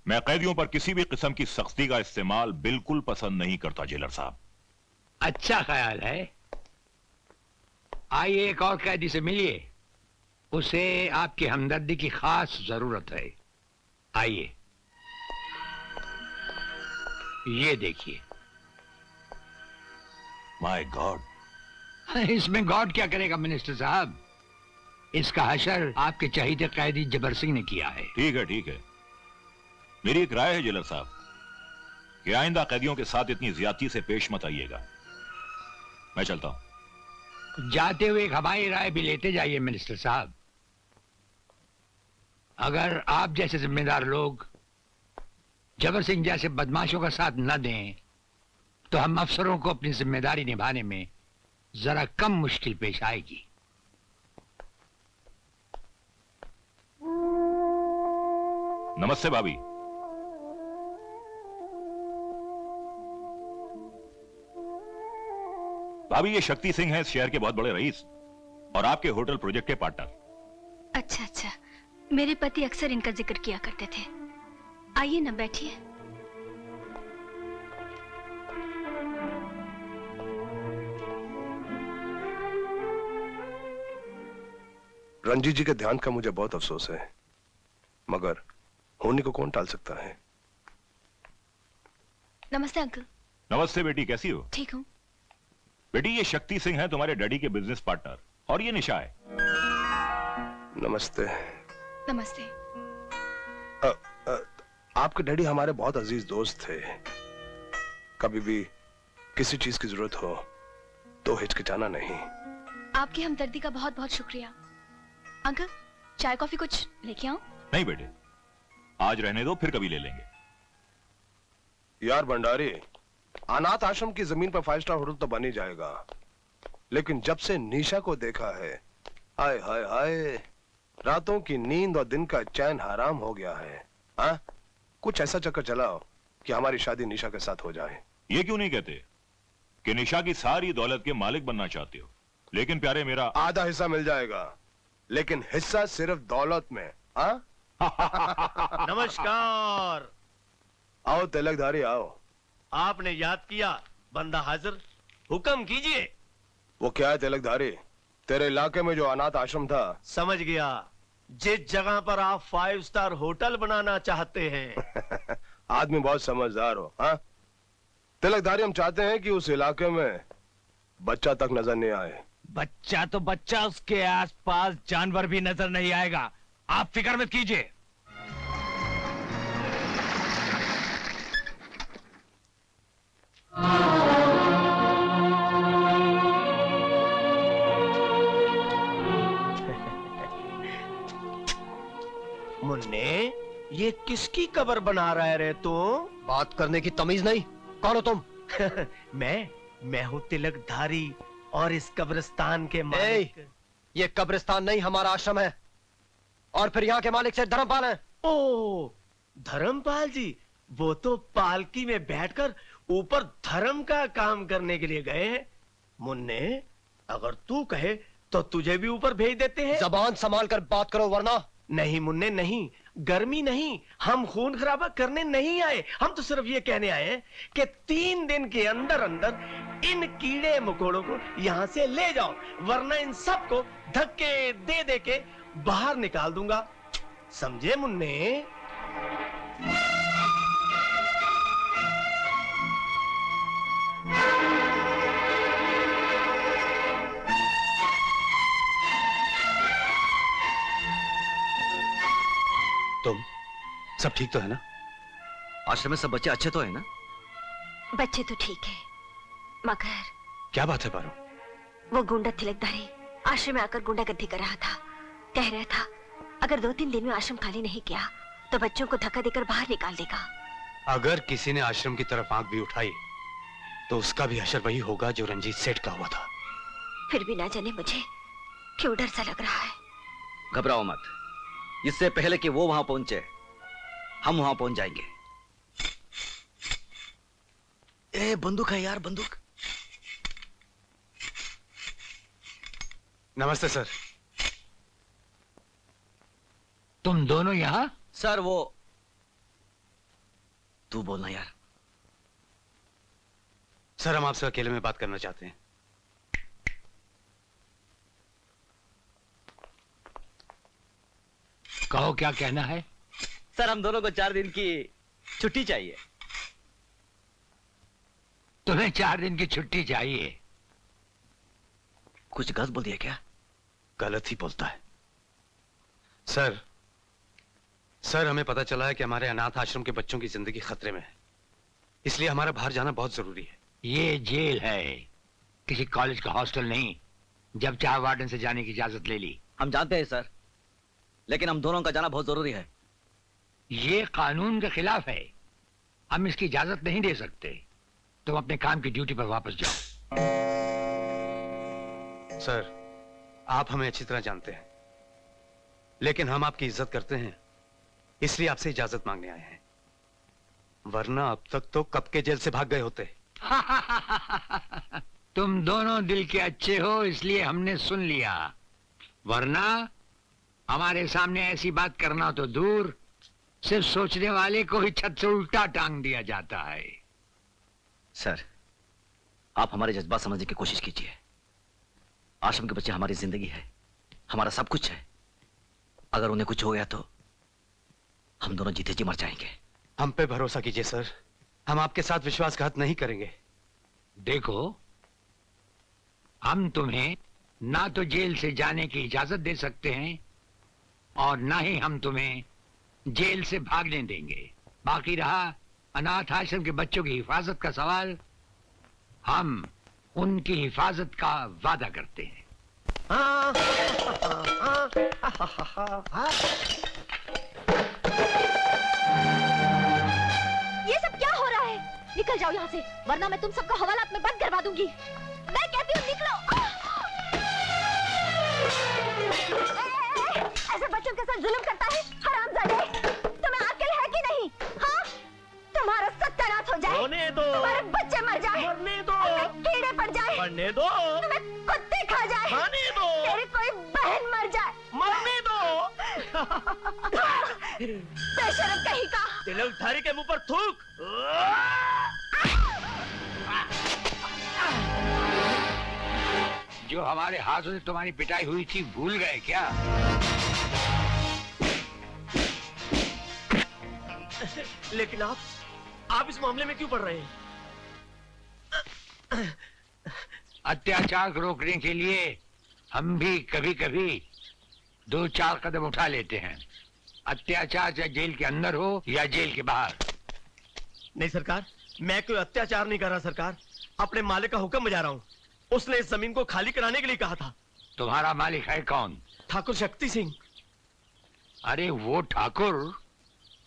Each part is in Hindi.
मैं कैदियों पर किसी भी किस्म की सख्ती का इस्तेमाल बिल्कुल पसंद नहीं करता जेलर साहब। अच्छा ख्याल है। आइए एक और कैदी से मिलिए, उसे आपकी हमदर्दी की खास जरूरत है। आइए, ये देखिए। माय गॉड, इसमें गॉड क्या करेगा मिनिस्टर साहब, इसका हशर आपके चहीते कैदी जबर सिंह ने किया है। ठीक है ठीक है, मेरी एक राय है जेलर साहब कि आइंदा कैदियों के साथ इतनी ज्यादती से पेश मत आइएगा। मैं चलता हूं। जाते हुए एक हमारी राय भी लेते जाइए मिनिस्टर साहब। अगर आप जैसे जिम्मेदार लोग जबर सिंह जैसे बदमाशों का साथ न दें तो हम अफसरों को अपनी जिम्मेदारी निभाने में जरा कम मुश्किल पेश आएगी। नमस्ते भाभी। भाभी, ये शक्ति सिंह है इस शहर के बहुत बड़े रईस और आपके होटल प्रोजेक्ट के पार्टनर। अच्छा अच्छा, मेरे पति अक्सर इनका जिक्र किया करते थे। आइए ना, बैठिए। रंजीत जी के ध्यान का मुझे बहुत अफसोस है, मगर होने को कौन टाल सकता है। नमस्ते अंकल। नमस्ते बेटी, कैसी हो? ठीक हूँ। बेटी, ये शक्ति सिंह है तुम्हारे डैडी के बिजनेस पार्टनर, और ये निशा है। नमस्ते। नमस्ते। आपके डैडी हमारे बहुत अजीज दोस्त थे। कभी भी किसी चीज की जरूरत हो तो हिचकिचाना नहीं। आपकी हमदर्दी का बहुत बहुत शुक्रिया। अंकल, चाय कॉफी कुछ लेके आऊं? नहीं बेटे, आज रहने दो, फिर कभी ले लेंगे। यार भंडारी, अनाथ आश्रम की जमीन पर 5 स्टार होटल तो बन ही जाएगा, लेकिन जब से निशा को देखा है, हाय हाय हाय, रातों की नींद और दिन का चैन हराम हो गया है। हाँ, कुछ ऐसा चक्कर चलाओ कि हमारी शादी निशा के साथ हो जाए। ये क्यों नहीं कहते कि निशा की सारी दौलत के मालिक बनना चाहते हो, लेकिन प्यारे मेरा आधा हिस्सा मिल जाएगा, लेकिन हिस्सा सिर्फ दौलत में। हाँ? नमस्कार। आओ तिलकधारी आओ। आपने याद किया, बंदा हाजिर, हुक्म कीजिए। वो क्या है तिलकधारी, तेरे इलाके में जो अनाथ आश्रम था? समझ गया, जिस जगह पर आप 5 स्टार होटल बनाना चाहते हैं। आदमी बहुत समझदार हो। हाँ तिलकधारी, हम चाहते हैं कि उस इलाके में बच्चा तक नजर नहीं आए। बच्चा तो बच्चा, उसके आसपास जानवर भी नजर नहीं आएगा, आप फिक्र मत कीजिए। मुन्ने, ये किसकी कब्र बना रहा है रे तू? बात करने की तमीज नहीं, कौन हो तुम? मैं हूँ तिलकधारी और इस कब्रिस्तान के मालिक। ये कब्रिस्तान नहीं, हमारा आश्रम है, और फिर यहाँ के मालिक से धर्मपाल हैं। ओ, धर्मपाल जी, वो तो पालकी में बैठकर ऊपर धर्म का काम करने के लिए गए हैं। मुन्ने, अगर तू कहे तो तुझे भी ऊपर भेज देते हैं। जबान संभाल कर बात करो वरना। नहीं मुन्ने नहीं, गर्मी नहीं, हम खून खराबा करने नहीं आए। हम तो सिर्फ ये कहने आए हैं कि 3 दिन के अंदर अंदर इन कीड़े मकोड़ों को यहां से ले जाओ, वरना इन सबको धक्के दे दे के बाहर निकाल दूंगा। समझे मुन्ने? तुम सब ठीक तो है ना? आश्रम में सब बच्चे अच्छे तो है ना? बच्चे तो ठीक है, मगर क्या बात है पारो? वो गुंडा तिलकधारी आश्रम में आकर गुंडागर्दी कर रहा था। कह रहा था अगर 2-3 दिन में आश्रम खाली नहीं किया तो बच्चों को धक्का देकर बाहर निकाल देगा। अगर किसी ने आश्रम की तरफ आंख भी उठाई तो उसका भी हशर वही होगा जो रंजीत सेठ का हुआ था। फिर भी ना जाने मुझे क्यों डर सा लग रहा है। घबराओ मत, इससे पहले कि वो वहां पहुंचे हम वहां पहुंच जाएंगे। ए, बंदूक है यार, बंदूक। नमस्ते सर। तुम दोनों यहाँ? सर वो तू बोलना यार। सर हम आपसे अकेले में बात करना चाहते हैं। कहो क्या कहना है। सर हम दोनों को 4 दिन की छुट्टी चाहिए। तुम्हें 4 दिन की छुट्टी चाहिए? कुछ गलत बोल दिया क्या? गलत ही बोलता है। सर हमें पता चला है कि हमारे अनाथ आश्रम के बच्चों की जिंदगी खतरे में है, इसलिए हमारा बाहर जाना बहुत जरूरी है। ये जेल है, किसी कॉलेज का हॉस्टल नहीं। जब चाह वार्डन से जाने की इजाजत ले ली। हम जानते हैं सर, लेकिन हम दोनों का जाना बहुत जरूरी है। ये कानून के खिलाफ है, हम इसकी इजाजत नहीं दे सकते। तुम अपने काम की ड्यूटी पर वापस जाओ। सर आप हमें अच्छी तरह जानते हैं, लेकिन हम आपकी इज्जत करते हैं, इसलिए आपसे इजाजत मांगने आए हैं। वरना अब तक तो कब के जेल से भाग गए होते। तुम दोनों दिल के अच्छे हो, इसलिए हमने सुन लिया, वरना हमारे सामने ऐसी बात करना तो दूर, सिर्फ सोचने वाले को ही छत से उल्टा टांग दिया जाता है। सर आप हमारे जज्बात समझने की कोशिश कीजिए। आश्रम के बच्चे हमारी जिंदगी है, हमारा सब कुछ है। अगर उन्हें कुछ हो गया तो हम दोनों जीते जी मर जाएंगे। हम पे भरोसा कीजिए सर, हम आपके साथ विश्वासघात नहीं करेंगे। देखो, हम तुम्हें ना तो जेल से जाने की इजाजत दे सकते हैं और ना ही हम तुम्हें जेल से भागने देंगे। बाकी रहा अनाथ आश्रम के बच्चों की हिफाजत का सवाल, हम उनकी हिफाजत का वादा करते हैं। ये सब क्या हो रहा है? निकल जाओ यहाँ से, वरना मैं तुम सबको हवालात में बंद करवा दूंगी। मैं कहती हूँ निकलो। ऐसे बच्चों के साथ जुल्म करता है हरामजादे। तुम्हें अक्ल है कि नहीं? हाँ, तुम्हारा सत्यानाश हो जाए, होने दो, तुम्हारे बच्चे मर जाए, मरने दो, तुम्हें कीड़े पड़ जाए, मरने दो, तुम्हें कुत्ते खा जाए, खाने दो, तेरी कोई बहन मर जाए, मरने दो। बेशरम कहीं का। तिलकधारी के मुंह पर थूक। जो हमारे हाथों से तुम्हारी पिटाई हुई थी भूल गए क्या? लेकिन आप इस मामले में क्यों पड़ रहे हैं? अत्याचार को रोकने के लिए हम भी कभी कभी 2-4 कदम उठा लेते हैं। अत्याचार चाहे जेल के अंदर हो या जेल के बाहर। नहीं सरकार, मैं कोई अत्याचार नहीं कर रहा सरकार, अपने मालिक का हुक्म बजा रहा हूँ। उसने इस जमीन को खाली कराने के लिए कहा था। तुम्हारा मालिक है कौन? ठाकुर शक्ति सिंह। अरे वो ठाकुर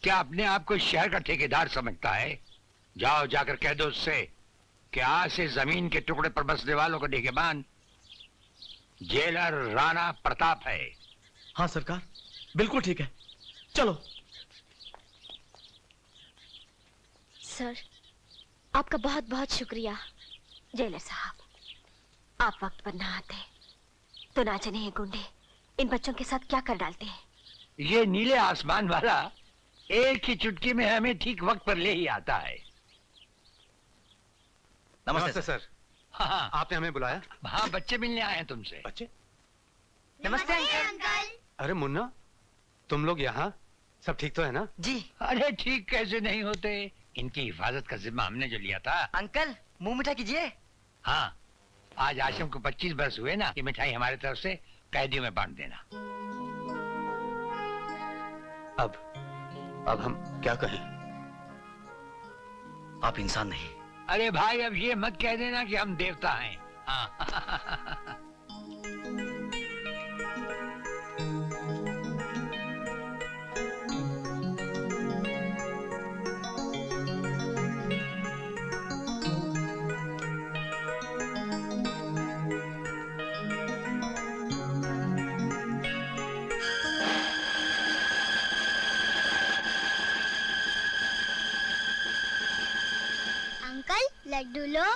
क्या अपने आप को शहर का ठेकेदार समझता है? जाओ जाकर कह दो उससे कि आज से जमीन के टुकड़े पर बसने वालों को निगहबान जेलर राणा प्रताप है। हाँ सरकार, बिल्कुल ठीक है, चलो। सर, आपका बहुत बहुत शुक्रिया। जेलर साहब, आप वक्त पर ना आते तो ना जाने ये गुंडे इन बच्चों के साथ क्या कर डालते हैं। ये नीले आसमान वाला एक ही चुटकी में हमें ठीक वक्त पर ले ही आता है। नमस्ते सर। हाँ आपने हमें बुलाया? हाँ, बच्चे मिलने आए हैं तुमसे। बच्चे? नमस्ते अंकल। अरे मुन्ना, तुम लोग यहाँ? सब ठीक तो है ना? जी। अरे ठीक कैसे नहीं होते, इनकी हिफाजत का जिम्मा हमने जो लिया था। अंकल मुंह मीठा कीजिए। हाँ, आज आश्रम को 25 बरस हुए ना, ये मिठाई हमारी तरफ से कैदियों में बांट देना। अब हम क्या कहें? आप इंसान नहीं। अरे भाई, अब ये मत कह देना कि हम देवता हैं। हाँ। अंकल लड्डू लो।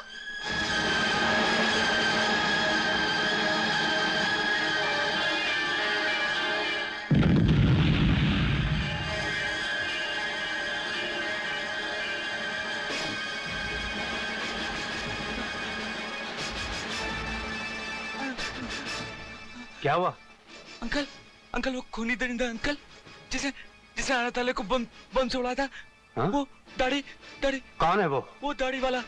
क्या हुआ? अंकल अंकल वो खूनी दरिंदा अंकल जिसे जिसे आने ताले को बम बम से उड़ाया था। हाँ? वो दाढ़ी दाढ़ी कौन है वो दाढ़ी वाला।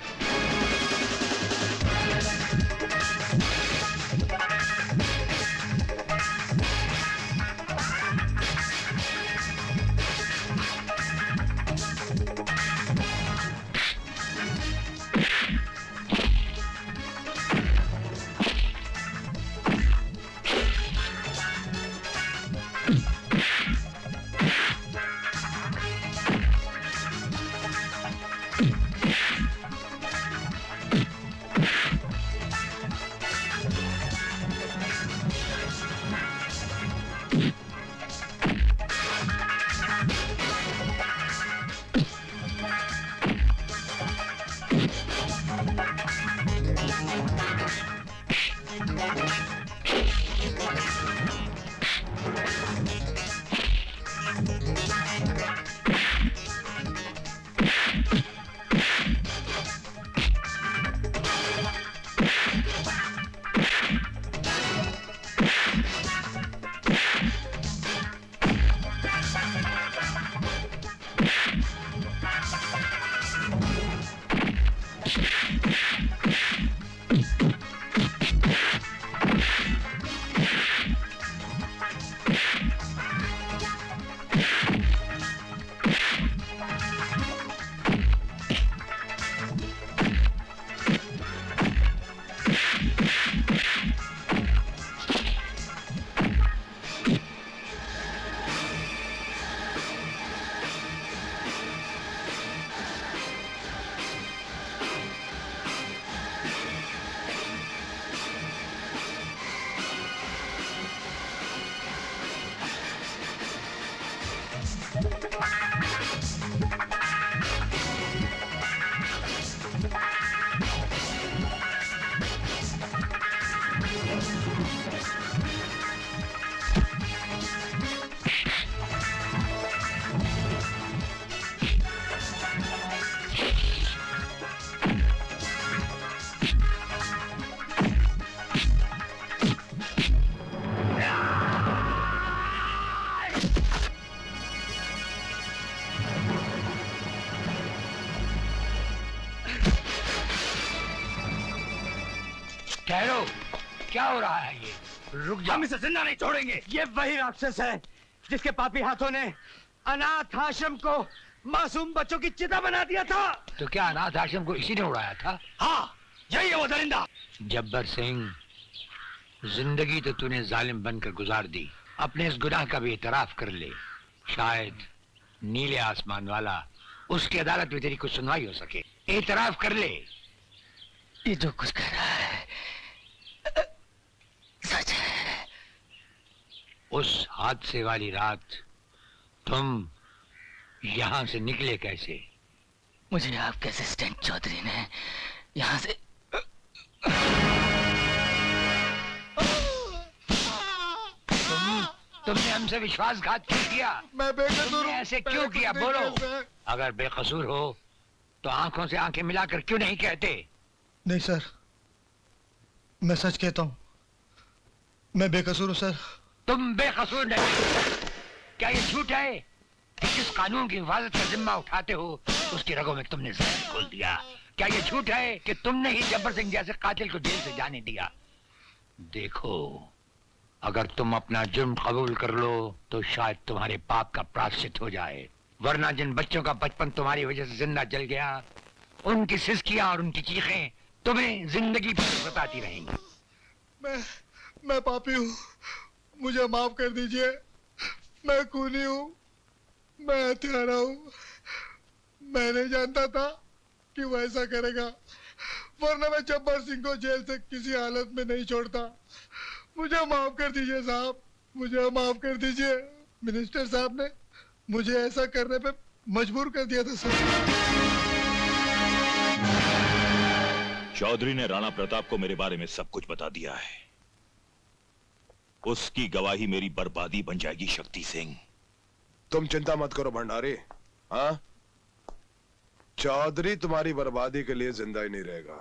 ठहरो, क्या हो रहा है ये? रुक जाओ। हम इसे जिंदा नहीं छोड़ेंगे। ये वही राक्षस है जिसके पापी हाथों ने अनाथ आश्रम को मासूम बच्चों की चिता बना दिया था। तो क्या अनाथ आश्रम को इसी ने उड़ाया था? हाँ यही है वो दरिंदा। जब्बर सिंह, जिंदगी तो तूने जालिम बनकर गुजार दी, अपने इस गुनाह का भी इतराफ कर ले। शायद नीले आसमान वाला उसकी अदालत में तेरी कुछ सुनवाई हो सके। इतराफ कर ले। ये जो कुछ कह रहा है सच है। उस हादसे वाली रात तुम यहाँ से निकले कैसे? मुझे आपके असिस्टेंट चौधरी ने यहाँ से तुमने हमसे विश्वासघात क्यों किया? मैं बेकसूर तुमने हूँ। ऐसे क्यों किया? बोलो। अगर बेकसूर हो तो आंखों से आंखें मिलाकर क्यों नहीं कहते? नहीं सर, मैं सच कहता हूँ, मैं बेकसूर हूँ सर। तुम बेकसूर नहीं। क्या ये झूठ है कि जिस कानून की हिफाजत का जिम्मा उठाते हो उसकी रगों में तुमने जहर घोल दिया? क्या ये झूठ है कि तुमने ही जब्बर सिंह जैसे कातिल को जेल से जाने दिया? देखो, अगर तुम अपना जुर्म कबूल कर लो तो शायद तुम्हारे पाप का प्रायश्चित हो जाए, वरना जिन बच्चों का बचपन तुम्हारी वजह से जिंदा जल गया, उनकी सिसकियां और उनकी चीखें तुम्हें जिंदगी भर सताती रहेंगी। मैं पापी हूँ, मुझे माफ कर दीजिए। मैं खूनी हूँ, मैं हत्यारा हूँ। मैं नहीं जानता था कि वो ऐसा करेगा, वरना मैं जब्बर सिंह को जेल से किसी हालत में नहीं छोड़ता। मुझे माफ कर दीजिए साहब, मुझे माफ कर दीजिए। मिनिस्टर साहब ने मुझे ऐसा करने पे मजबूर कर दिया था सर। चौधरी ने राणा प्रताप को मेरे बारे में सब कुछ बता दिया है। उसकी गवाही मेरी बर्बादी बन जाएगी शक्ति सिंह। तुम चिंता मत करो भंडारी। हाँ, चौधरी तुम्हारी बर्बादी के लिए जिंदा ही नहीं रहेगा।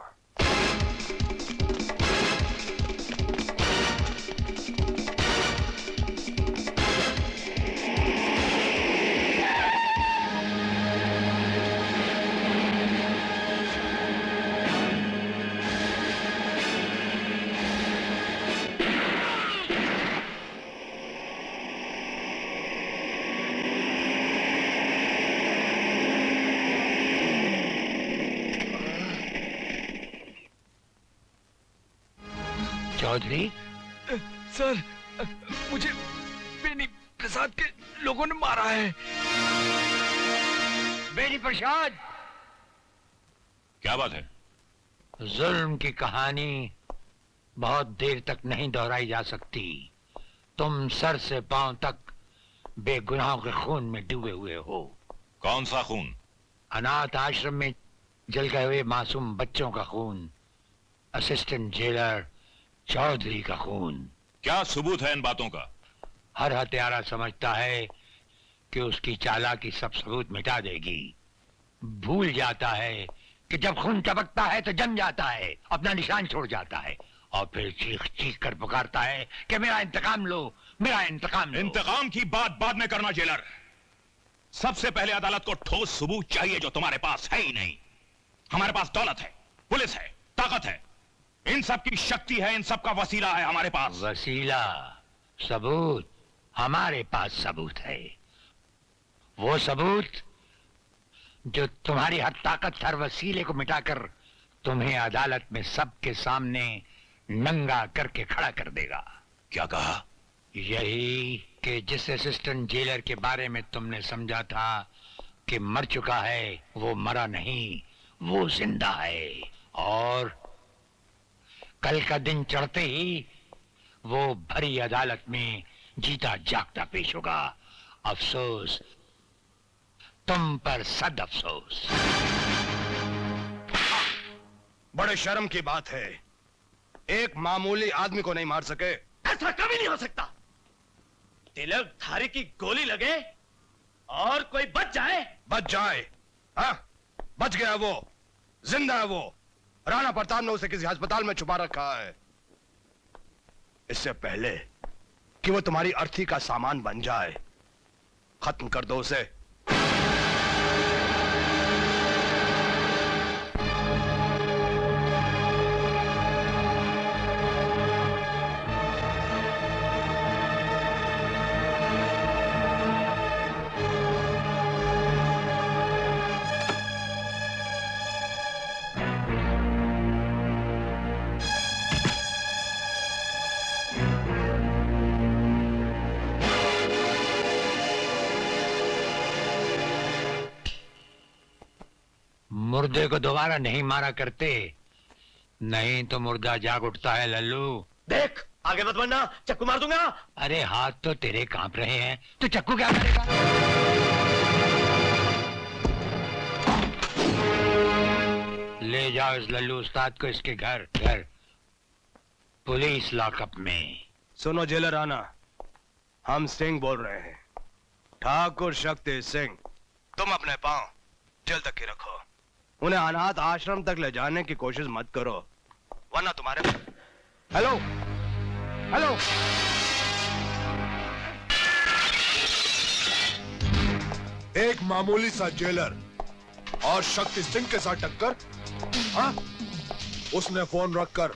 चौधरी, सर, मुझे बेनी प्रसाद के लोगों ने मारा है। बेनी प्रसाद, क्या बात है? जुल्म की कहानी बहुत देर तक नहीं दोहराई जा सकती। तुम सर से पांव तक बेगुनाहों के खून में डूबे हुए हो। कौन सा खून? अनाथ आश्रम में जल गए हुए मासूम बच्चों का खून, असिस्टेंट जेलर चौधरी का खून। क्या सबूत है इन बातों का? हर हत्यारा समझता है कि उसकी चालाकी सब सबूत मिटा देगी। भूल जाता है कि जब खून टपकता है तो जम जाता है, अपना निशान छोड़ जाता है और फिर चीख चीख कर पुकारता है कि मेरा इंतकाम लो, मेरा इंतकाम लो। इंतकाम की बात बाद में करना जेलर। सबसे पहले अदालत को ठोस सबूत चाहिए जो तुम्हारे पास है ही नहीं। हमारे पास दौलत है, पुलिस है, ताकत है, इन सब की शक्ति है, इन सब का वसीला है हमारे पास। वसीला, सबूत, हमारे पास सबूत है। वो सबूत जो तुम्हारी हर ताकत, हर वसीले को मिटाकर तुम्हें अदालत में सबके सामने नंगा करके खड़ा कर देगा। क्या कहा? यही कि जिस असिस्टेंट जेलर के बारे में तुमने समझा था कि मर चुका है, वो मरा नहीं, वो जिंदा है। और कल का दिन चढ़ते ही वो भरी अदालत में जीता जागता पेश होगा। अफसोस तुम पर, सद अफसोस। बड़े शर्म की बात है, एक मामूली आदमी को नहीं मार सके। ऐसा कभी नहीं हो सकता। तिलक धारी की गोली लगे और कोई बच जाए। बच जाए? हाँ, बच गया वो, जिंदा है वो। राणा प्रताप ने उसे किसी अस्पताल में छुपा रखा है। इससे पहले कि वो तुम्हारी अर्थी का सामान बन जाए, खत्म कर दो उसे। मुर्दे को दोबारा नहीं मारा करते, नहीं तो मुर्दा जाग उठता है लल्लू। देख, आगे मत बढ़ना, चक्कू मार दूंगा। अरे हाथ तो तेरे कांप रहे हैं, तो चक्कू क्या करेगा? ले जाओ इस लल्लू उस्ताद को इसके घर पुलिस लॉकअप में। सुनो जेलर राणा, हम सिंह बोल रहे हैं, ठाकुर शक्ति सिंह। तुम अपने पांव जेल तक ही रखो, उन्हें अनाथ आश्रम तक ले जाने की कोशिश मत करो, वरना तुम्हारे। हेलो हेलो, एक मामूली सा जेलर और शक्ति सिंह के साथ टक्कर? हाँ, उसने फोन रखकर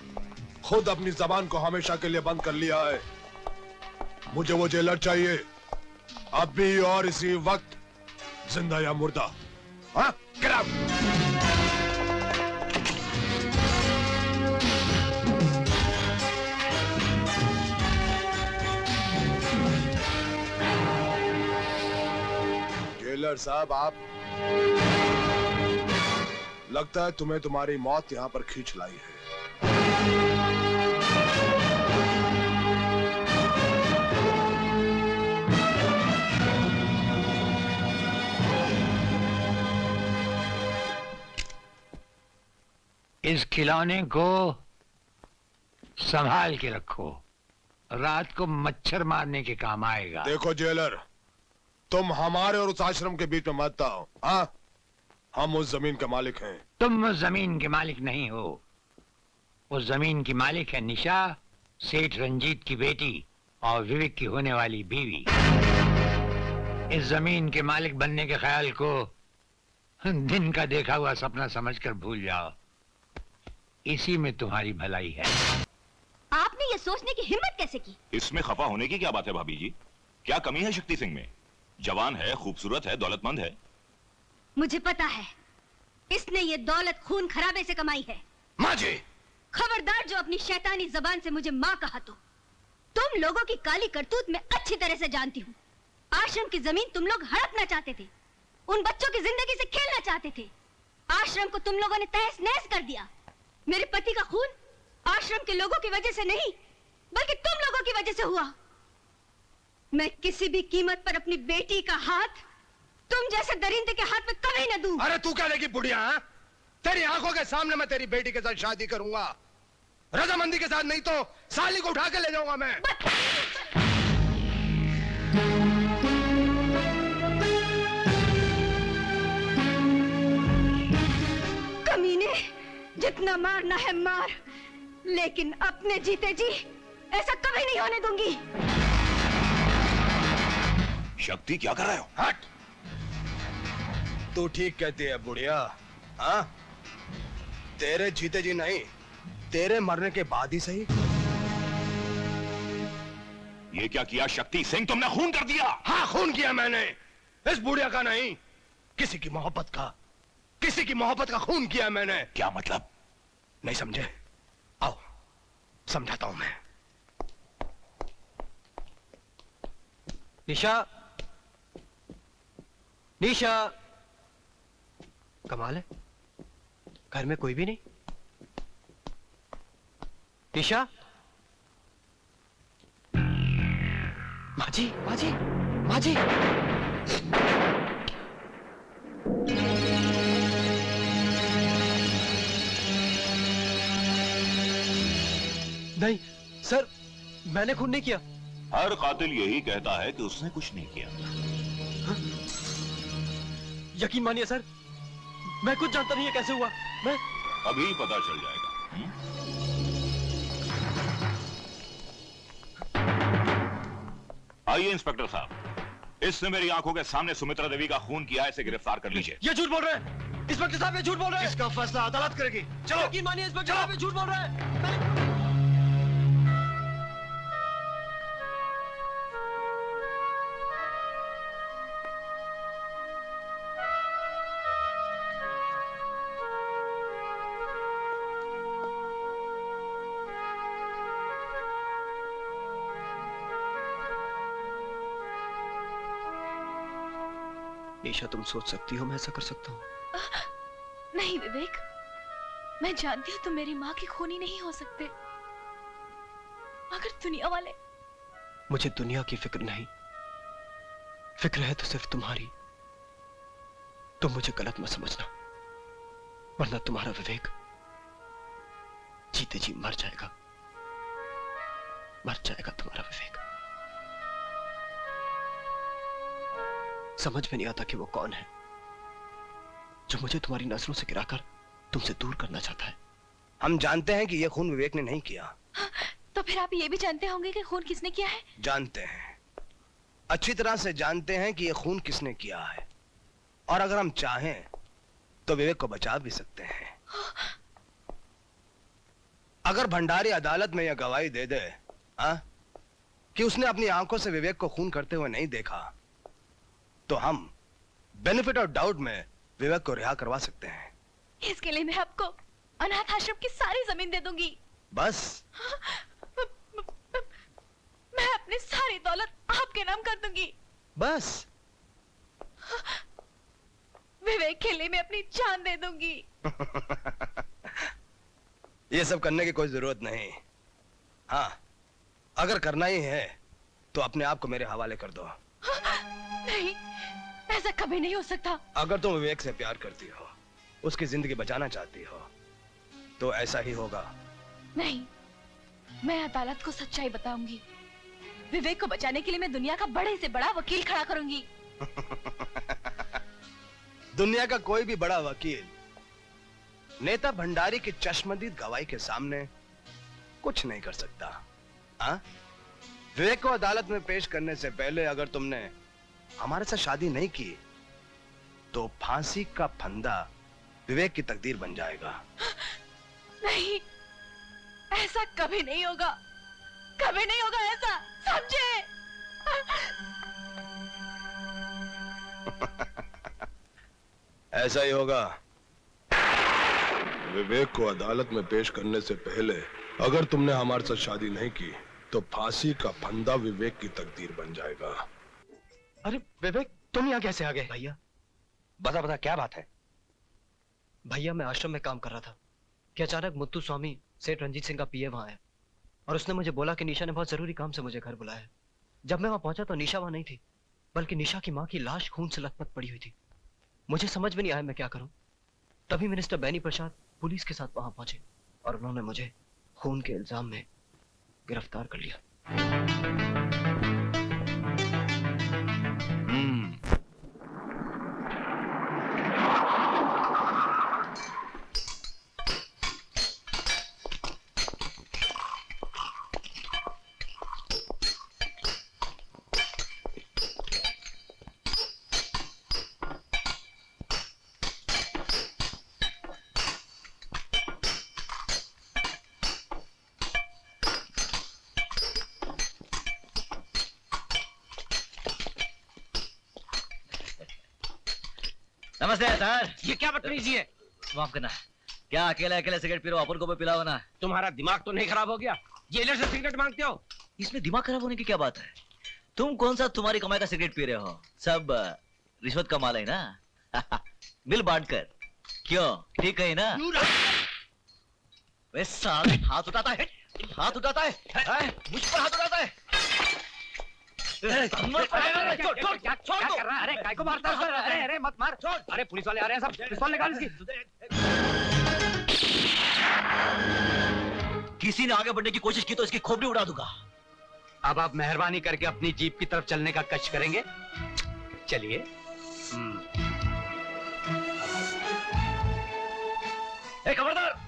खुद अपनी जबान को हमेशा के लिए बंद कर लिया है। मुझे वो जेलर चाहिए, अभी और इसी वक्त, जिंदा या मुर्दा। हाँ, get out! जेलर साहब, आप, लगता है तुम्हें तुम्हारी मौत यहां पर खींच लाई है। इस खिलौने को संभाल के रखो, रात को मच्छर मारने के काम आएगा। देखो जेलर, तुम हमारे और उस आश्रम के बीच में मत आओ। हाँ, हम उस जमीन के मालिक हैं। तुम उस जमीन के मालिक नहीं हो, उस जमीन की मालिक है निशा, सेठ रंजीत की बेटी और विवेक की होने वाली बीवी। इस जमीन के मालिक बनने के ख्याल को दिन का देखा हुआ सपना समझकर भूल जाओ, इसी में तुम्हारी भलाई है। आपने ये सोचने की हिम्मत कैसे की? इसमें खफा होने की क्या बात है भाभी जी? क्या कमी है शक्ति सिंह में? जवान है, खूबसूरत है, दौलतमंद है। मुझे पता है, इसने ये दौलत खून खराबे से कमाई है। माँ जी, खबरदार जो अपनी शैतानी जबान से मुझे माँ कहा तो। तुम लोगों की काली करतूत मैं अच्छी तरह से जानती हूँ। आश्रम की जमीन तुम लोग हड़पना चाहते थे, उन बच्चों की जिंदगी से खेलना चाहते थे। आश्रम को तुम लोगों ने तहस नहस कर दिया। मेरे पति का खून आश्रम के लोगों की वजह से नहीं, बल्कि तुम लोगों की वजह से हुआ। मैं किसी भी कीमत पर अपनी बेटी का हाथ तुम जैसे दरिंदे के हाथ में कभी न दूं। अरे तू क्या लेगी बुढ़िया? हाँ? तेरी आंखों के सामने मैं तेरी बेटी के साथ शादी करूंगा, रजामंदी के साथ, नहीं तो साली को उठा के ले जाऊंगा मैं। कमीने, जितना मारना है मार, लेकिन अपने जीते जी ऐसा कभी नहीं होने दूंगी। शक्ति क्या कर रहे हो? हट! तू ठीक कहती है बुढ़िया। हाँ, तेरे जीते जी नहीं, तेरे मरने के बाद ही सही। ये क्या किया शक्ति सिंह? तुमने खून कर दिया। हाँ, खून किया मैंने। इस बुढ़िया का नहीं, किसी की मोहब्बत का, किसी की मोहब्बत का खून किया मैंने। क्या मतलब? नहीं समझे? आओ समझाता हूं मैं। निशा, निशा, कमाल है, घर में कोई भी नहीं। निशा, माजी, माजी, माजी। नहीं सर, मैंने खून नहीं किया। हर कातिल यही कहता है कि उसने कुछ नहीं किया। यकीन मानिए सर, मैं कुछ जानता नहीं है कैसे हुआ। मैं अभी पता चल जाएगा। आइए इंस्पेक्टर साहब, इसने मेरी आंखों के सामने सुमित्रा देवी का खून किया है, इसे गिरफ्तार कर लीजिए। ये झूठ बोल रहे हैं इंस्पेक्टर साहब, ये झूठ बोल रहे हैं। इसका फैसला अदालत करेगी। चलो। यकीन मानिए इंस्पेक्टर साहब, ये झूठ बोल रहे हैं। निशा, तुम सोच सकती हो मैं ऐसा कर सकता हूँ? नहीं विवेक, मैं जानती हूँ तुम मेरी माँ की खूनी नहीं हो सकते, मगर दुनिया वाले। मुझे दुनिया की फिक्र नहीं, फिक्र है तो सिर्फ तुम्हारी। तुम मुझे गलत मत समझना, वरना तुम्हारा विवेक जीते जी मर जाएगा, मर जाएगा तुम्हारा विवेक। समझ में नहीं आता कि वो कौन है जो मुझे तुम्हारी नजरों से गिराकर तुमसे दूर करना चाहता है। हम जानते हैं कि यह खून विवेक ने नहीं किया। तो फिर आप ये भी जानते होंगे कि खून किसने किया है? जानते हैं, अच्छी तरह से जानते हैं कि यह खून किसने किया है, और अगर हम चाहें तो विवेक को बचा भी सकते हैं। अगर भंडारी अदालत में यह गवाही दे दे कि उसने अपनी आंखों से विवेक को खून करते हुए नहीं देखा, तो हम बेनिफिट ऑफ डाउट में विवेक को रिहा करवा सकते हैं। इसके लिए मैं आपको अनाथ आश्रम की सारी जमीन दे दूंगी। बस? मैं अपनी सारी दौलत आपके नाम कर दूंगी। बस? विवेक के लिए मैं अपनी जान दे दूंगी। ये सब करने की कोई जरूरत नहीं। हाँ, अगर करना ही है तो अपने आप को मेरे हवाले कर दो। नहीं, ऐसा कभी नहीं हो सकता। अगर तुम विवेक से प्यार करती हो, उसकी जिंदगी बचाना चाहती हो, तो ऐसा ही होगा। नहीं, मैं अदालत को सच्चाई बताऊंगी। विवेक को बचाने के लिए मैं दुनिया का बड़े से बड़ा वकील खड़ा करूंगी। दुनिया का कोई भी बड़ा वकील नेता भंडारी की चश्मदीद गवाही के सामने कुछ नहीं कर सकता। हाँ? विवेक को अदालत में पेश करने से पहले अगर तुमने हमारे साथ शादी नहीं की, तो फांसी का फंदा विवेक की तकदीर बन जाएगा। नहीं, ऐसा कभी नहीं होगा, कभी नहीं होगा ऐसा, समझे? ऐसा ही होगा। विवेक को अदालत में पेश करने से पहले अगर तुमने हमारे साथ शादी नहीं की तो फांसी का फंदा विवेक की तकदीर बन जाएगा। अरे विवेक, तुम यहाँ कैसे आ गए? भैया बता बता क्या बात है? भैया मैं आश्रम में काम कर रहा था कि अचानक मुत्तू स्वामी सेठ रंजीत सिंह का पीए वहां आया और उसने मुझे बोला कि निशा ने बहुत जरूरी काम से मुझे घर बुलाया है। जब मैं वहां पहुंचा तो निशा वहां नहीं थी, बल्कि निशा की माँ की लाश खून से लथपथ पड़ी हुई थी। मुझे समझ में नहीं आया मैं क्या करूं। तभी मिनिस्टर बैनी प्रसाद पुलिस के साथ वहां पहुंचे और उन्होंने मुझे खून के इल्जाम में गिरफ्तार कर लिया। नमस्ते सर। ये क्या बदतमीजी है? माफ करना, क्या अकेले अकेले सिगरेट पी रहे हो? अपन को भी पिलाओ ना। तुम्हारा दिमाग तो नहीं खराब हो गया? जेलर से सिगरेट मांगते हो? इसमें दिमाग खराब होने की क्या बात है? तुम कौन सा तुम्हारी कमाई का सिगरेट पी रहे हो? सब रिश्वत का माल है ना। बिल बांट कर। क्यों, ठीक है ना? वे साले हाथ उठाता है, हाथ उठाता है, मुझ पर हाथ उठाता है। छोड़ कर रहा है? अरे काय को मारता है? अरे अरे मत मार। अरे पुलिस वाले आ रहे हैं, सब पिस्तौल निकाल इसकी। किसी ने आगे बढ़ने की कोशिश की तो इसकी खोपड़ी उड़ा दूंगा। अब आप मेहरबानी करके अपनी जीप की तरफ चलने का कष्ट करेंगे? चलिए। खबरदार!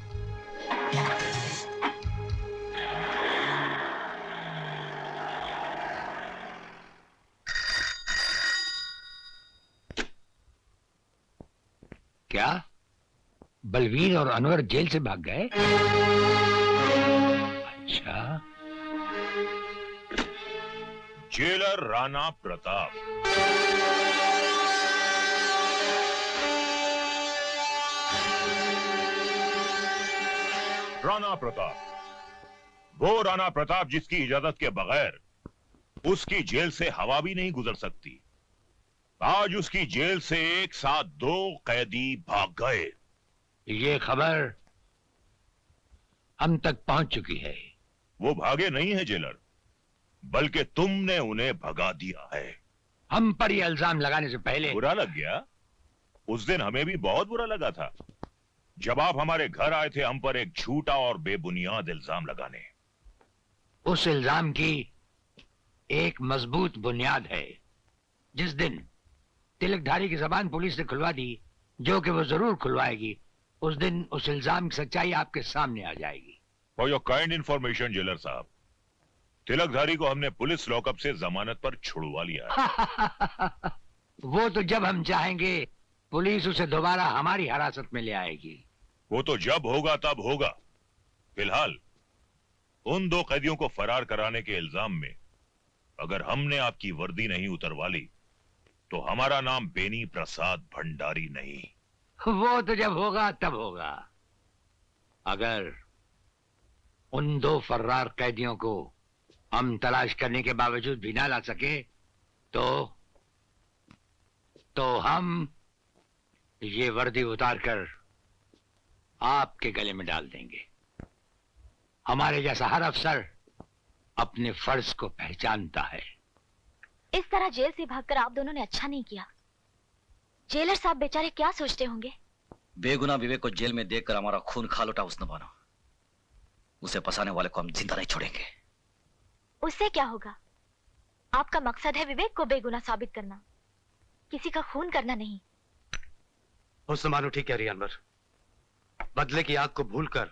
क्या बलवीर और अनवर जेल से भाग गए? अच्छा। जेलर राणा प्रताप। राणा प्रताप, वो राणा प्रताप जिसकी इजाजत के बगैर उसकी जेल से हवा भी नहीं गुजर सकती। आज उसकी जेल से एक साथ 2 कैदी भाग गए। ये खबर हम तक पहुंच चुकी है। वो भागे नहीं है जेलर, बल्कि तुमने उन्हें भगा दिया है। हम पर ये इल्जाम लगाने से पहले बुरा लग गया? उस दिन हमें भी बहुत बुरा लगा था जब आप हमारे घर आए थे हम पर एक झूठा और बेबुनियाद इल्जाम लगाने। उस इल्जाम की एक मजबूत बुनियाद है। जिस दिन तिलकधारी की जबान पुलिस ने खुलवा दी, जो कि वो जरूर खुलवाएगी, उस दिन उस इल्जाम की सच्चाई आपके सामने आ जाएगी। For your kind information jailer साहब, तिलकधारी को हमने पुलिस लॉकअप से जमानत पर छुड़वा लिया है। वो तो जब हम चाहेंगे पुलिस उसे दोबारा हमारी हिरासत में ले आएगी। वो तो जब होगा तब होगा। फिलहाल उन 2 कैदियों को फरार कराने के इल्जाम में अगर हमने आपकी वर्दी नहीं उतरवा ली तो हमारा नाम बेनी प्रसाद भंडारी नहीं। वो तो जब होगा तब होगा। अगर उन 2 फर्रार कैदियों को हम तलाश करने के बावजूद भी ना ला सके तो हम ये वर्दी उतारकर आपके गले में डाल देंगे। हमारे जैसा हर अफसर अपने फर्ज को पहचानता है। इस तरह जेल से भागकर आप दोनों ने अच्छा नहीं किया। जेलर साहब बेचारे क्या सोचते होंगे? बेगुनाह विवेक को जेल में देखकर हमारा खून खा लौटा उस न बनो। उसे फंसाने वाले को हम जिंदा नहीं छोड़ेंगे। उससे क्या होगा? आपका मकसद है विवेक को बेगुनाह साबित करना, किसी का खून करना नहीं। हुस्न ठीक कह रही है अनवर। बदले की आग को भूलकर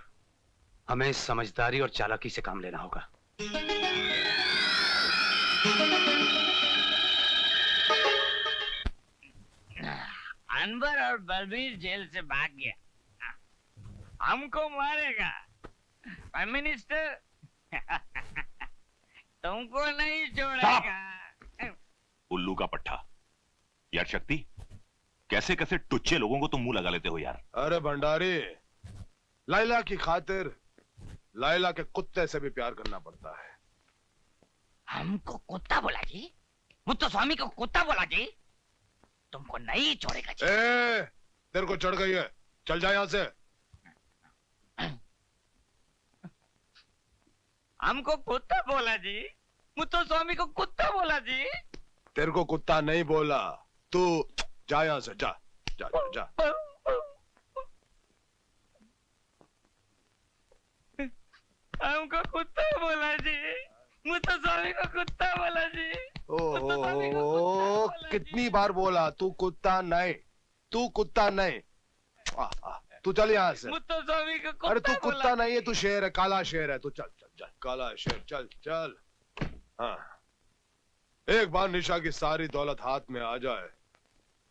हमें समझदारी और चालाकी से काम लेना होगा। अनवर और बलबीर जेल से भाग गया, हमको मारेगा। प्राइम मिनिस्टर तुमको नहीं छोड़ेगा। उल्लू का पट्टा। यार शक्ति, कैसे कैसे टुच्चे लोगों को तुम मुंह लगा लेते हो यार। अरे भंडारी, लैला की खातिर लैला के कुत्ते से भी प्यार करना पड़ता है। हमको कुत्ता बोला जी? मुत्तु स्वामी को कुत्ता बोला जी? तुमको नहीं छोड़ेगा जी। तेरे को चढ़ गई है, चल जा यहाँ से। हमको कुत्ता बोला जी, मुत्तु स्वामी को कुत्ता बोला जी। तेरे को कुत्ता नहीं बोला, तू जा यहाँ से, जा जा जा, जा। हमको कुत्ता बोला जी, मुत्तु स्वामी को कुत्ता बोला जी। ओ कितनी बार बोला, तू कुत्ता नहीं, तू कुत्ता नहीं। तू चल यहाँ से। मुत्तु स्वामी को कुत्ता अरे तू बोला कुत्ता नहीं है, तू शेर है, काला शेर है। तू चल चल चल, काला शेर, चल चल। हाँ, एक बार निशा की सारी दौलत हाथ में आ जाए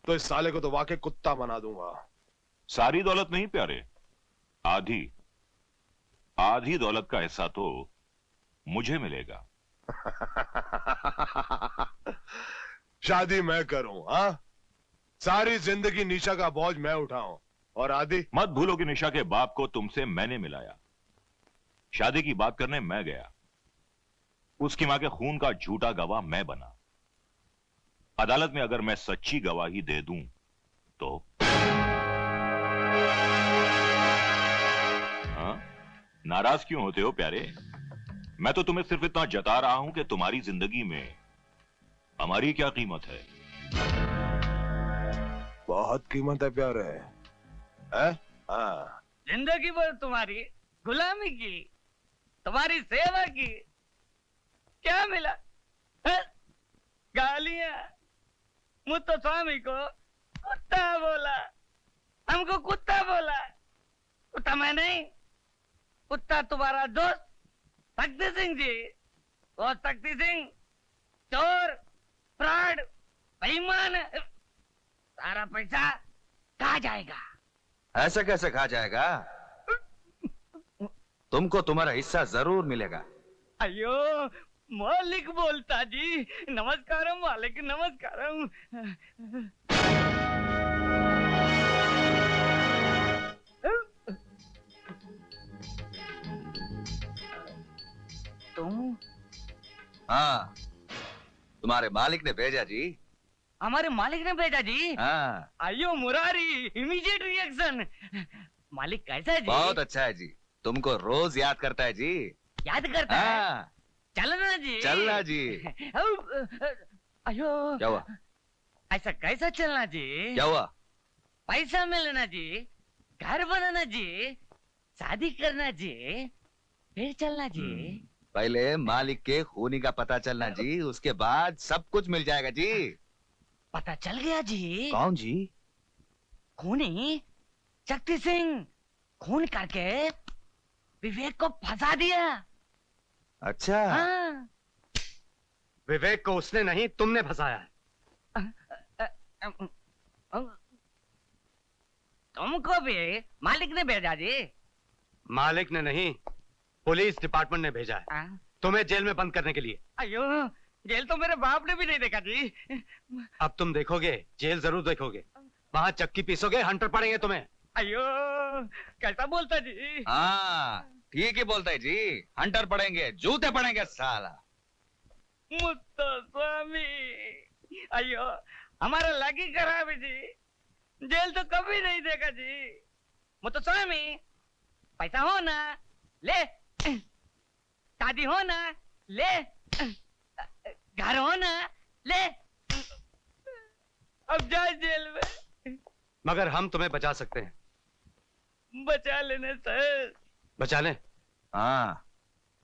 तो इस साले को तो वाकई कुत्ता बना दूंगा। सारी दौलत नहीं प्यारे, आधी आधी दौलत का हिस्सा तो मुझे मिलेगा। शादी मैं करूं, हाँ? सारी जिंदगी निशा का बोझ मैं उठाऊं और आदि? मत भूलो कि निशा के बाप को तुमसे मैंने मिलाया, शादी की बात करने मैं गया, उसकी मां के खून का झूठा गवाह मैं बना। अदालत में अगर मैं सच्ची गवाही दे दूं तो हाँ? नाराज क्यों होते हो प्यारे? मैं तो तुम्हें सिर्फ इतना जता रहा हूं कि तुम्हारी जिंदगी में हमारी क्या कीमत है। बहुत कीमत है प्यारे, है? हाँ। जिंदगी भर तुम्हारी गुलामी की, तुम्हारी सेवा की, क्या मिला? गालियां। मुत्तु स्वामी को कुत्ता बोला, हमको कुत्ता बोला। कुत्ता मैं नहीं, कुत्ता तुम्हारा दोस्त शक्ति सिंह जी। वो शक्ति सिंह चोर, फ्रॉड, बेईमान, सारा पैसा कहाँ जाएगा? ऐसे कैसे खा जाएगा? तुमको तुम्हारा हिस्सा जरूर मिलेगा। अयो मालिक बोलता जी। नमस्कारम मालिक, नमस्कारम। तुम? हाँ, तुम्हारे मालिक ने भेजा जी। हमारे मालिक ने भेजा जी? हाँ। अयो मुरारी, इमीडिएट रिएक्शन। मालिक कैसा है जी? बहुत अच्छा है जी, तुमको रोज याद करता है जी। याद करता है? हाँ। चलना जी। चलना जी। अयो क्या हुआ? ऐसा कैसा चलना जी? क्या हुआ? पैसा मिलना जी, घर बनाना जी, शादी करना जी, फिर चलना जी। पहले मालिक के खूनी का पता चलना जी, उसके बाद सब कुछ मिल जाएगा जी। पता चल गया जी। कौन जी? खूनी शक्ति सिंह खून करके विवेक को फंसा दिया। अच्छा। हाँ। विवेक को उसने नहीं, तुमने फंसाया है। तुमको भी मालिक ने भेजा जी? मालिक ने नहीं, पुलिस डिपार्टमेंट ने भेजा है तुम्हें जेल में बंद करने के लिए। अयो जेल तो मेरे बाप ने भी नहीं देखा जी। अब तुम देखोगे, जेल जरूर देखोगे। वहाँ चक्की पीसोगे, हंटर पड़ेंगे तुम्हें। अयो कैसा बोलता जी? हाँ ठीक ही बोलता है जी, हंटर पड़ेंगे, जूते पड़ेंगे साला। मुत्तु स्वामी, अयो हमारा लगी खराब है जी, जेल तो कभी नहीं देखा जी। मुत्तु स्वामी पैसा हो ना ले, शादी हो ना ले, घर हो ना ले, अब जाए जेल में। मगर हम तुम्हें बचा सकते हैं। बचा लेने सर। बचा लें? हाँ,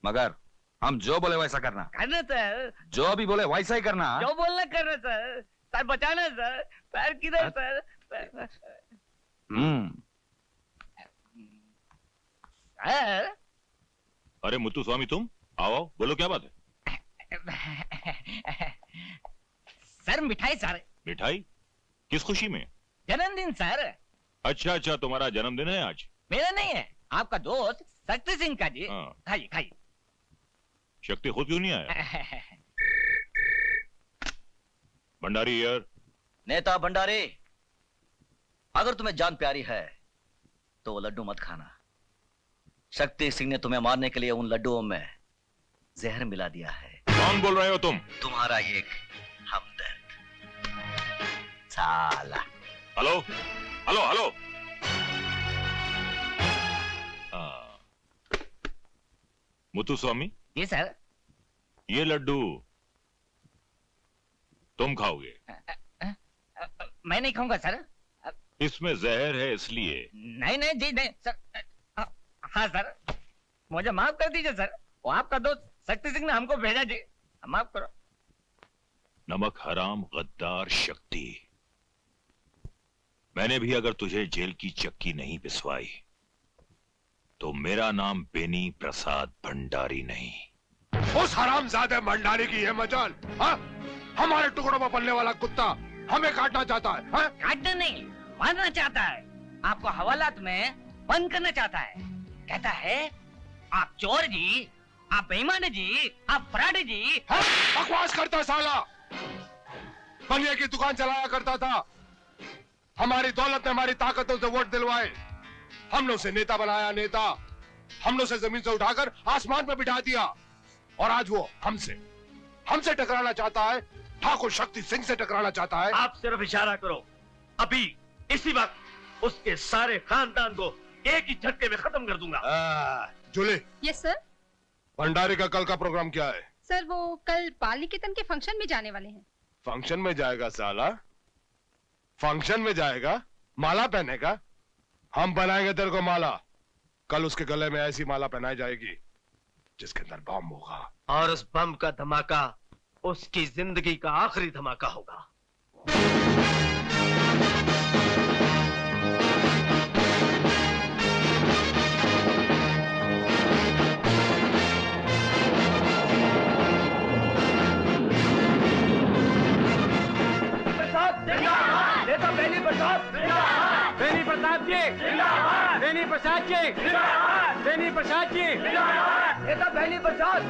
मगर हम जो बोले वैसा करना। करना सर। जो भी बोले वैसा ही करना। जो बोलना करना सर। सर बचाना सर। पैर किधर सर? सर। अरे मुत्तु स्वामी तुम आओ, बोलो क्या बात है? सर मिठाई सर। मिठाई? किस खुशी में? जन्मदिन सर। अच्छा अच्छा, तुम्हारा जन्मदिन है आज? मेरा नहीं है, आपका दोस्त शक्ति सिंह का जी। हाँ। खाइए खाइए। शक्ति खुद क्यों नहीं आया? भंडारी यार। नेता भंडारी, अगर तुम्हें जान प्यारी है तो वो लड्डू मत खाना, शक्ति सिंह ने तुम्हें मारने के लिए उन लड्डुओं में जहर मिला दिया है। कौन बोल रहे हो तुम? तुम्हारा एक हमदर्द साला। Hello hello hello. मुथुस्वामी, जी सर। ये लड्डू तुम खाओगे? मैं नहीं खाऊंगा सर। इसमें जहर है इसलिए। नहीं नहीं जी नहीं सर। हाँ सर, मुझे माफ कर दीजिए सर। वो आपका दोस्त शक्ति सिंह ने हमको भेजा जी, माफ करो। नमक हराम गद्दार शक्ति, मैंने भी अगर तुझे जेल की चक्की नहीं पिसवाई तो मेरा नाम बेनी प्रसाद भंडारी नहीं। उस हरामजादे भंडारी की है मजाल। हाँ? हमारे टुकड़ों में पलने वाला कुत्ता हमें काटना चाहता है। हाँ? काटना नहीं, मारना चाहता है। आपको हवालात में बंद करना चाहता है। कहता है आप चोर जी, आप बेईमान जी, आप फराडी जी। हाँ? बकवास करता साला। बनिया की दुकान चलाया करता था, हमारी दौलत ने हमारी ताकतों से वोट दिलवाए, हमने उसे नेता बनाया। नेता हमने उसे जमीन से उठाकर आसमान में बिठा दिया और आज वो हमसे टकराना चाहता है। ठाकुर शक्ति सिंह से टकराना चाहता है। आप सिर्फ इशारा करो, अभी इसी वक्त उसके सारे खानदान को एक ही झटके में खत्म कर दूंगा। जूली। Yes sir. भंडारी का कल का प्रोग्राम क्या है? सर वो कल बाल निकेतन के फंक्शन में जाने वाले हैं। फंक्शन में जाएगा साला? फंक्शन में जाएगा? माला पहनेगा? हम बनाएंगे तेरे को माला। कल उसके गले में ऐसी माला पहनाई जाएगी जिसके अंदर बम होगा, और उस बम का धमाका उसकी जिंदगी का आखिरी धमाका होगा। नेता बेनी प्रसाद, बेनी प्रसाद जी, बेनी प्रसाद जी, बेनी प्रसाद जी, नेता बेनी प्रसाद,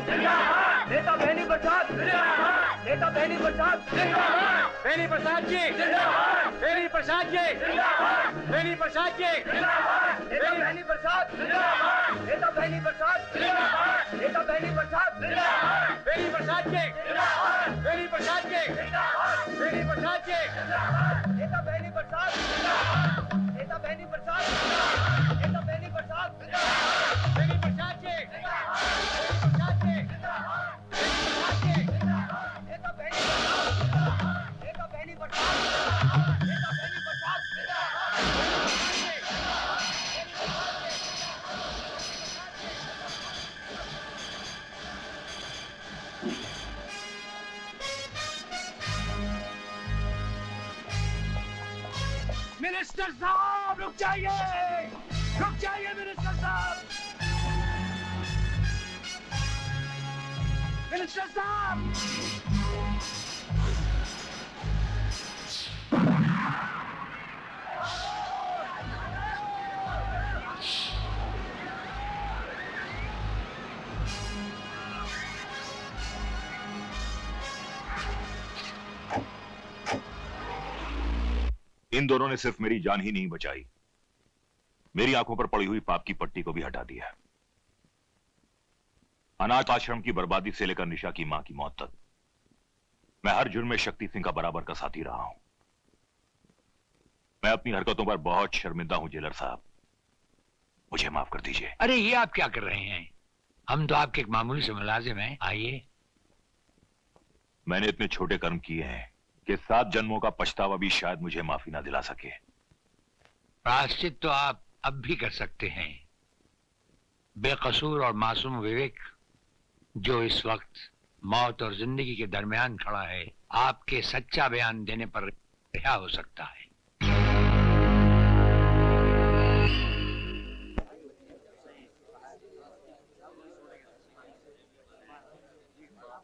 नेता बेनी प्रसाद, नेता बेनी प्रसाद, बेनी प्रसाद जी, बेनी प्रसाद जी, बेनी प्रसाद जी, नेता बेनी प्रसाद, नेता बेनी प्रसाद, नेता बेनी प्रसाद, बेनी प्रसाद जी, बेनी प्रसाद जी, बेनी प्रसाद जी, नेता बेनी प्रसाद, नेता बेनी प्रसाद, नेता बेनी प्रसाद, बेनी प्रसाद जी, बेनी प्रसाद जी, नेता बेनी प्रसाद, नेता बेनी प्रसाद, नेता बेनी प्रसाद, मिनिस्टर साहब रुक जाइए मिनिस्टर साहब, मिनिस्टर साहब। इन दोनों ने सिर्फ मेरी जान ही नहीं बचाई, मेरी आंखों पर पड़ी हुई पाप की पट्टी को भी हटा दिया। अनाथ आश्रम की बर्बादी से लेकर निशा की मां की मौत तक मैं हर जुर्म में शक्ति सिंह का बराबर का साथी रहा हूं। मैं अपनी हरकतों पर बहुत शर्मिंदा हूं जेलर साहब, मुझे माफ कर दीजिए। अरे ये आप क्या कर रहे हैं? हम तो आपके एक मामूली से मुलाजिम हैं। आइए। मैंने इतने छोटे कर्म किए हैं कि 7 जन्मों का पछतावा भी शायद मुझे माफी ना दिला सके। प्रायश्चित तो आप अब भी कर सकते हैं। बेकसूर और मासूम विवेक जो इस वक्त मौत और जिंदगी के दरमियान खड़ा है, आपके सच्चा बयान देने पर रिहा हो सकता है।